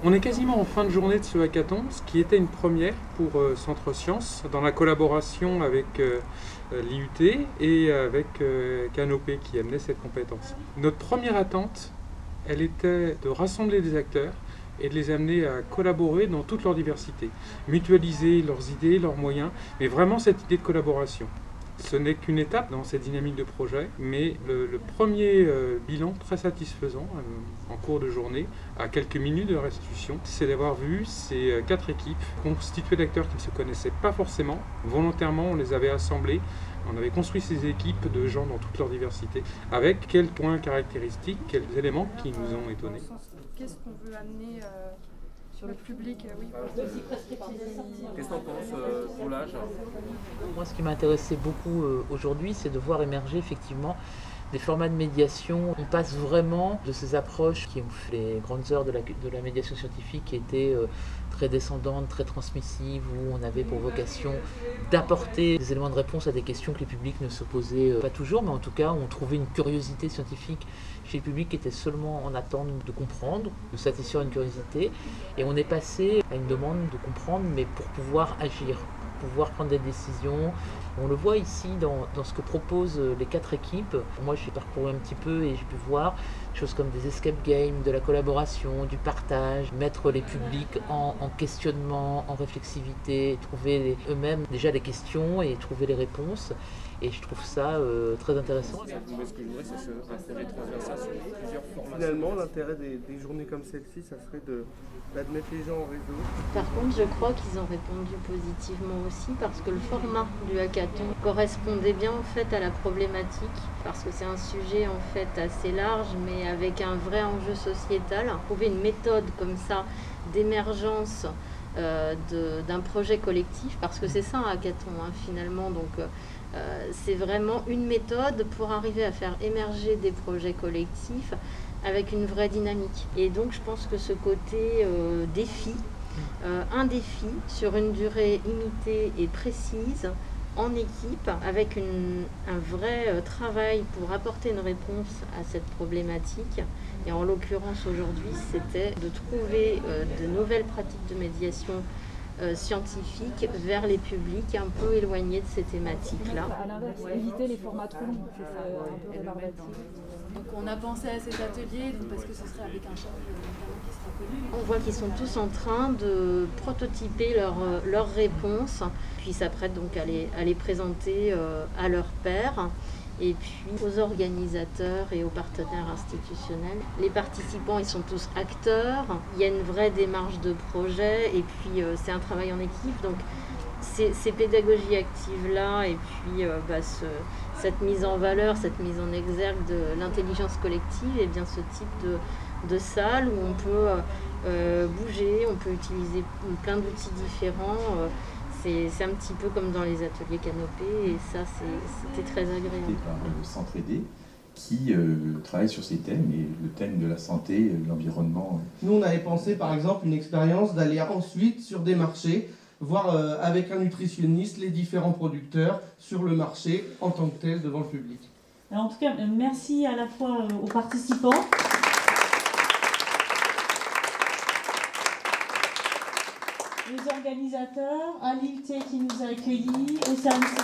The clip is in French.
On est quasiment en fin de journée de ce hackathon, ce qui était une première pour Centre Sciences, dans la collaboration avec l'IUT et avec Canopé qui amenait cette compétence. Notre première attente, elle était de rassembler des acteurs et de les amener à collaborer dans toute leur diversité, mutualiser leurs idées, leurs moyens, mais vraiment cette idée de collaboration. Ce n'est qu'une étape dans cette dynamique de projet, mais le premier bilan très satisfaisant en cours de journée, à quelques minutes de restitution, c'est d'avoir vu ces 4 équipes constituées d'acteurs qui ne se connaissaient pas forcément. Volontairement, on les avait assemblés. On avait construit ces équipes de gens dans toute leur diversité, avec quels points caractéristiques, quels éléments qui nous ont étonnés. Qu'est-ce qu'on veut amener sur le public? Oui. Qu'est-ce que tu en penses, Roulage? Moi, ce qui m'intéressait beaucoup aujourd'hui, c'est de voir émerger effectivement des formats de médiation. On passe vraiment de ces approches qui ont fait les grandes heures de la médiation scientifique, qui étaient très descendantes, très transmissives, où on avait pour vocation d'apporter des éléments de réponse à des questions que les publics ne se posaient pas toujours, mais en tout cas, on trouvait une curiosité scientifique chez le public qui était seulement en attente de comprendre, de satisfaire une curiosité. Et on est passé à une demande de comprendre, mais pour pouvoir agir, pouvoir prendre des décisions. On le voit ici dans ce que proposent les 4 équipes. Moi, j'ai parcouru un petit peu et j'ai pu voir des choses comme des escape games, de la collaboration, du partage, mettre les publics en questionnement, en réflexivité, trouver eux-mêmes déjà les questions et trouver les réponses. Et je trouve ça très intéressant. Ce que je voudrais, c'est un projet transversal sur plusieurs formations. Finalement, l'intérêt des journées comme celle-ci, ça serait de mettre les gens en réseau. Par contre, je crois qu'ils ont répondu positivement aussi parce que le format du hackathon correspondait bien en fait à la problématique, parce que c'est un sujet en fait assez large, mais avec un vrai enjeu sociétal. Trouver une méthode comme ça d'émergence d'un projet collectif, parce que c'est ça un hackathon finalement. Donc c'est vraiment une méthode pour arriver à faire émerger des projets collectifs avec une vraie dynamique. Et donc je pense que ce côté défi, un défi sur une durée limitée et précise, en équipe, avec un vrai travail pour apporter une réponse à cette problématique. Et en l'occurrence aujourd'hui, c'était de trouver de nouvelles pratiques de médiation scientifique vers les publics un peu éloignés de ces thématiques-là. À l'inverse, éviter les formats trop longs, c'est un peu rébarbatif. Donc on a pensé à cet atelier parce que ce serait avec un chef qui sera connu. On voit qu'ils sont tous en train de prototyper leurs réponses, puis s'apprêtent donc à les présenter à leurs pairs. Et puis aux organisateurs et aux partenaires institutionnels. Les participants, ils sont tous acteurs, il y a une vraie démarche de projet et puis c'est un travail en équipe. Donc ces pédagogies actives-là et puis cette mise en valeur, cette mise en exergue de l'intelligence collective, et bien ce type de salle où on peut bouger, on peut utiliser plein d'outils différents. C'est un petit peu comme dans les ateliers Canopé et ça c'était très agréable. Par le Centre Aidé qui travaille sur ces thèmes, et le thème de la santé, l'environnement. Nous on avait pensé par exemple une expérience d'aller ensuite sur des marchés, voir avec un nutritionniste les différents producteurs sur le marché en tant que tel devant le public. Alors, en tout cas, merci à la fois aux participants. Les organisateurs, à l'IUT qui nous a accueillis, au service de